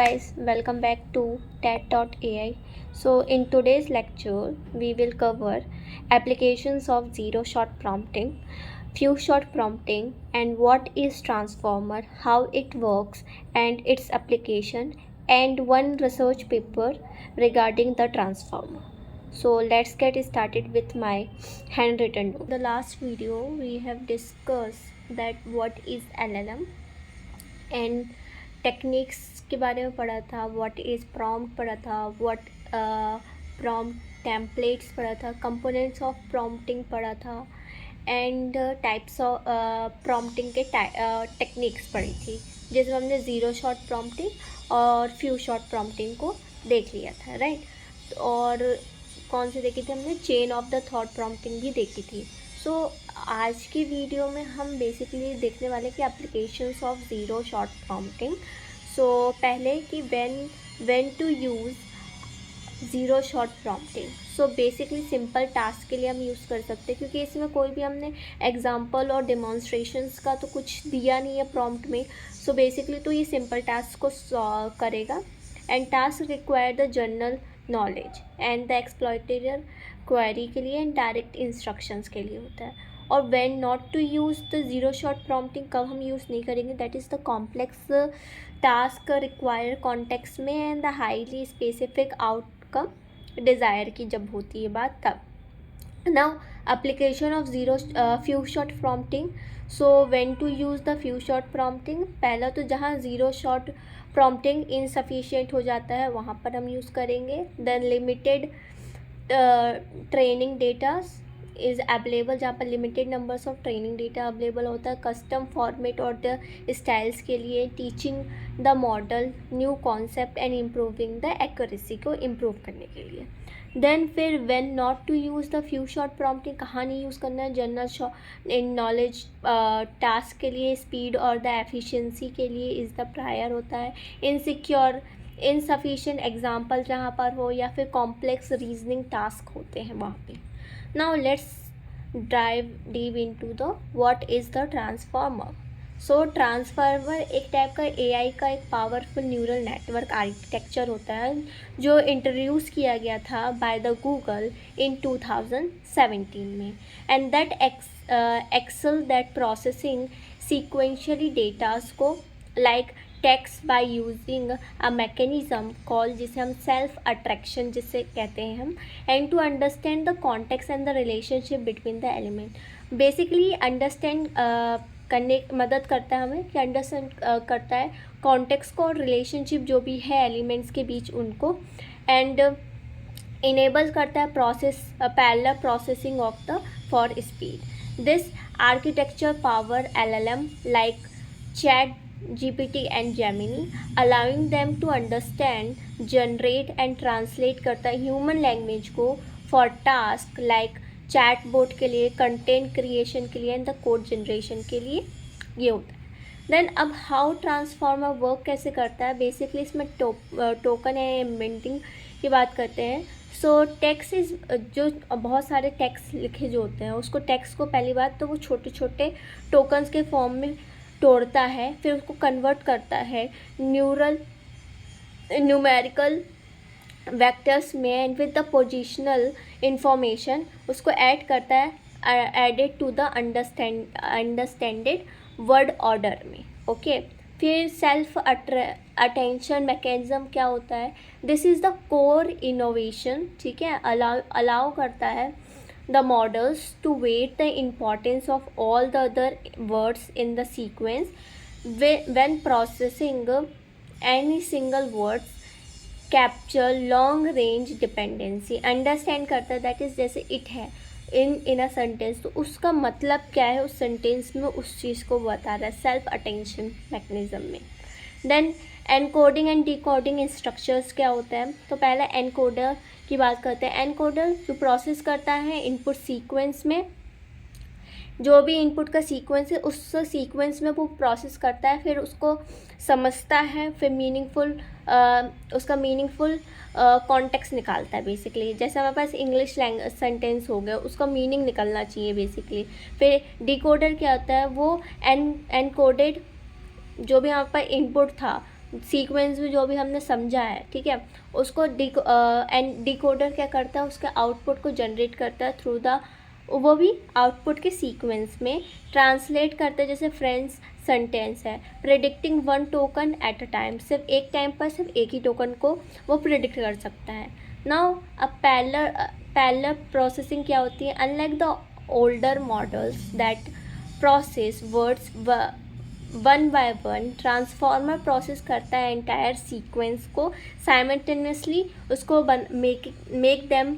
guys, welcome back to TED.ai. So in today's lecture, we will cover applications of zero-shot prompting, few-shot prompting, and what is transformer, how it works, and its application, and one research paper regarding the transformer. So let's get started with my handwritten note. The last video we have discussed that what is LLM and techniques के बारे में पढ़ा था, what is prompt पढ़ा था, what prompt templates पढ़ा था, components of prompting पढ़ा था एंड टाइप्स ऑफ प्रॉम्प्टिंग के टेक्निक्स पढ़ी थी, जिसमें हमने ज़ीरो शॉट प्रॉम्प्टिंग और फ्यू शॉट प्रॉम्प्टिंग को देख लिया था, राइट। और कौन सी देखी थी हमने, chain of the thought prompting भी देखी थी। सो आज की वीडियो में हम बेसिकली देखने वाले कि applications of zero shot prompting. So पहले कि when to use zero shot prompting. So basically simple task के लिए हम यूज़ कर सकते हैं, क्योंकि इसमें कोई भी हमने एग्जांपल और डेमोन्स्ट्रेशंस का तो कुछ दिया नहीं है प्रॉम्प्ट में। सो बेसिकली तो ये सिंपल टास्क को करेगा and task require the general knowledge and the exploratory query के लिए एंड डायरेक्ट इंस्ट्रक्शंस के लिए होता है। और when not to use the zero shot prompting, कब हम यूज़ नहीं करेंगे, that is the complex task require context में and the highly specific outcome desire की जब होती है बात तब। Now application of few shot prompting. So when to use the few shot prompting, पहला तो जहाँ ज़ीरो शॉट प्रॉम्प्टिंग इनसफिशिएंट हो जाता है वहाँ पर हम यूज़ करेंगे। Then limited training datas is available, जहाँ पर limited numbers of training data available होता है कस्टम फॉर्मेट और द स्टाइल्स के लिए, teaching the model new concept and improving the accuracy को इम्प्रूव करने के लिए। देन फिर when not to use the few shot prompting, कहाँ नहीं यूज़ करना है, जनरल इन नॉलेज टास्क के लिए, स्पीड और द एफिशिएंसी के लिए इज़ द प्रायर होता है, इनसिक्योर इनसफिशिएंट एग्जाम्पल जहाँ पर हो, या फिर कॉम्प्लेक्स रीजनिंग टास्क होते हैं वहाँ पे। Now let's dive deep into the what is the transformer. So transformer एक टाइप का एआई का एक पावरफुल न्यूरल नेटवर्क आर्किटेक्चर होता है जो इंट्रोड्यूस किया गया था बाय द गूगल इन 2017 में, and that excel that processing sequentially datas को like text by using a mechanism call, जिसे हम सेल्फ अट्रैक्शन जिसे कहते हैं हम, and to understand the context and the relationship between the element. Basically understand करने मदद करता है हमें, कि अंडरस्टैंड करता है कॉन्टेक्स्ट को और रिलेशनशिप जो भी है एलिमेंट्स के बीच उनको, एंड इनेबल करता है parallel processing of the for speed. This architecture power LLM like ChatGPT and Gemini, allowing them to understand, generate and translate करता है ह्यूमन लैंग्वेज को फॉर टास्क लाइक चैटबॉट के लिए, कंटेंट क्रिएशन के लिए and the code generation के लिए ये होता है। देन अब हाउ ट्रांसफॉर्मर वर्क कैसे करता है, बेसिकली इसमें टोकन या मिंटिंग की बात करते हैं। सो टेक्स्ट इज जो बहुत सारे टेक्स्ट लिखे जो होते हैं उसको, टेक्स्ट को पहली बात तो वो छोटे छोटे टोकन्स के फॉर्म में तोड़ता है, फिर उसको कन्वर्ट करता है न्यूमेरिकल वेक्टर्स में and with the positional information उसको ऐड करता है added to the understanded word order में। ओके, फिर सेल्फ अटेंशन मैकेनिज्म क्या होता है, this is the core innovation, ठीक है। अलाउ करता है the models to weight the importance of all the other words in the sequence when processing any single words, capture long range dependency, understand करता है, that is जैसे it है in a sentence, तो उसका मतलब क्या है उस सेंटेंस में, उस चीज़ को बता रहा है सेल्फ अटेंशन मैकेनिज्म में। देन एनकोडिंग एंड डिकोडिंग इंस्ट्रक्चर्स क्या होता है, तो पहला एनकोडर की बात करते हैं। एनकोडर जो प्रोसेस करता है इनपुट सीक्वेंस में, जो भी इनपुट का सीक्वेंस है उस सीक्वेंस में वो प्रोसेस करता है, फिर उसको समझता है, फिर उसका मीनिंगफुल कॉन्टेक्स्ट निकालता है। बेसिकली जैसे हमारे पास इंग्लिश सेंटेंस हो गया, उसका मीनिंग निकलना चाहिए बेसिकली। फिर डिकोडर क्या होता है, वो एनकोडेड जो भी यहाँ पर इनपुट था सीक्वेंस में जो भी हमने समझा है, ठीक है, उसको डिकोडर क्या करता है, उसके आउटपुट को जनरेट करता है थ्रू द, वो भी आउटपुट के सीक्वेंस में ट्रांसलेट करते हैं, जैसे फ्रेंड्स सेंटेंस है, predicting one token at a time, सिर्फ एक टाइम पर सिर्फ एक ही टोकन को वो प्रिडिक्ट कर सकता है। नाउ अब पैरेलल प्रोसेसिंग क्या होती है, unlike the older models that process words one by one, transformer process करता है एंटायर सीक्वेंस को साइमल्टेनियसली, उसको make them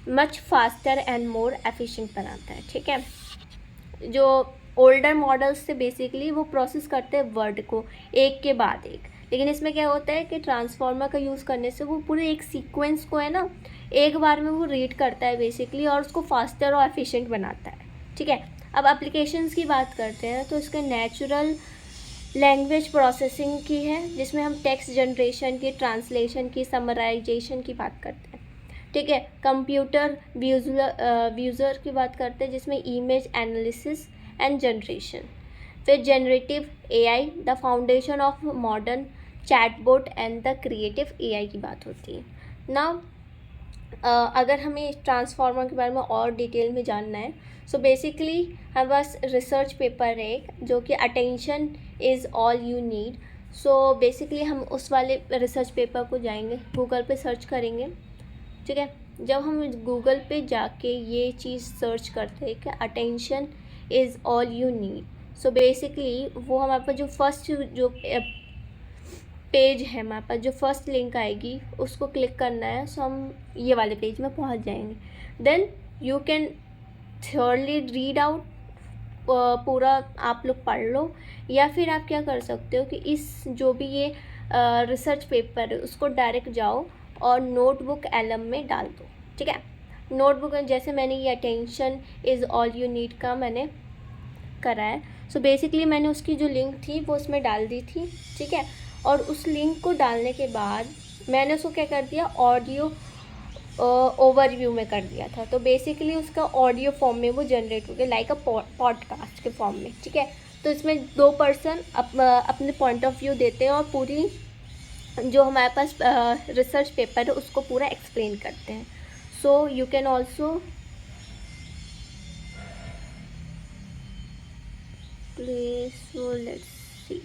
much faster and more efficient बनाता है, ठीक है। जो ओल्डर मॉडल्स से बेसिकली वो प्रोसेस करते हैं वर्ड को एक के बाद एक, लेकिन इसमें क्या होता है कि ट्रांसफॉर्मर का यूज़ करने से वो पूरे एक सीक्वेंस को है ना एक बार में वो रीड करता है बेसिकली, और उसको फास्टर और एफिशिएंट बनाता है, ठीक है। अब एप्लीकेशंस की बात करते हैं तो इसके नेचुरल लैंग्वेज प्रोसेसिंग की है, जिसमें हम टेक्स्ट जनरेशन की, ट्रांसलेशन की, समराइजेशन की बात करते हैं, ठीक है। कंप्यूटर व्यूज़र की बात करते हैं, जिसमें इमेज एनालिसिस एंड जनरेशन। फिर generative AI, the foundation of modern chatbot and the creative AI की बात होती है ना। अगर हमें ट्रांसफॉर्मर के बारे में और डिटेल में जानना है, सो बेसिकली हमारे पास रिसर्च पेपर है एक, जो कि attention is all you need. So basically हम उस वाले रिसर्च पेपर को जाएंगे, गूगल पे सर्च करेंगे, ठीक है। जब हम गूगल पे जाके ये चीज़ सर्च करते हैं कि attention is all you need, so basically वो हमारे पास जो फर्स्ट जो पेज है, हमारे पास जो फर्स्ट लिंक आएगी उसको क्लिक करना है, सो हम ये वाले पेज में पहुंच जाएंगे। देन यू कैन थ्योरली रीड आउट, पूरा आप लोग पढ़ लो, या फिर आप क्या कर सकते हो कि इस जो भी ये रिसर्च पेपर है उसको डायरेक्ट जाओ और नोटबुक एलम में डाल दो, ठीक है। नोटबुक जैसे मैंने ये attention is all you need का मैंने करा है, सो बेसिकली मैंने उसकी जो लिंक थी वो उसमें डाल दी थी, ठीक है। और उस लिंक को डालने के बाद मैंने उसको क्या कर दिया, ऑडियो ओवरव्यू में कर दिया था, तो बेसिकली उसका ऑडियो फॉर्म में वो जनरेट हो गया, लाइक अ पॉडकास्ट के फॉर्म में, ठीक है। तो इसमें दो पर्सन अपने पॉइंट ऑफ व्यू देते हैं और पूरी जो हमारे पास रिसर्च पेपर है उसको पूरा एक्सप्लेन करते हैं। So you can also play, so let's see,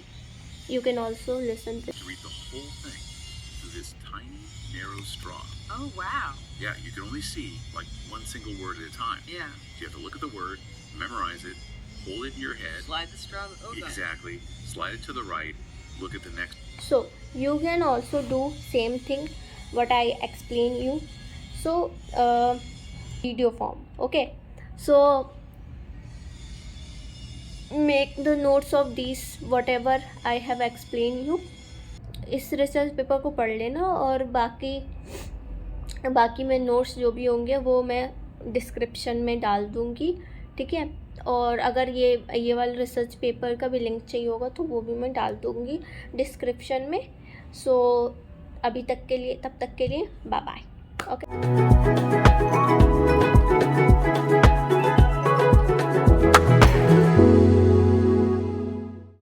you can also listen to read the whole thing through this tiny, narrow straw. Oh, wow. Yeah, you can only see like one single word at a time. Yeah. So you have to look at the word, memorize it, hold it in your head. Slide the straw. Oh, God. Exactly. Slide it to the right. Look at the next. So you can also do same thing what I explain you. So video form, okay. So make the notes of these whatever I have explained you. इस research paper को पढ़ लेना, और बाकी मैं notes जो भी होंगे वो मैं डिस्क्रिप्शन में डाल दूँगी, ठीक है। और अगर ये वाला रिसर्च पेपर का भी लिंक चाहिए होगा तो वो भी मैं डाल दूँगी डिस्क्रिप्शन में। सो अभी तक के लिए, तब तक के लिए बाय बाय, ओके।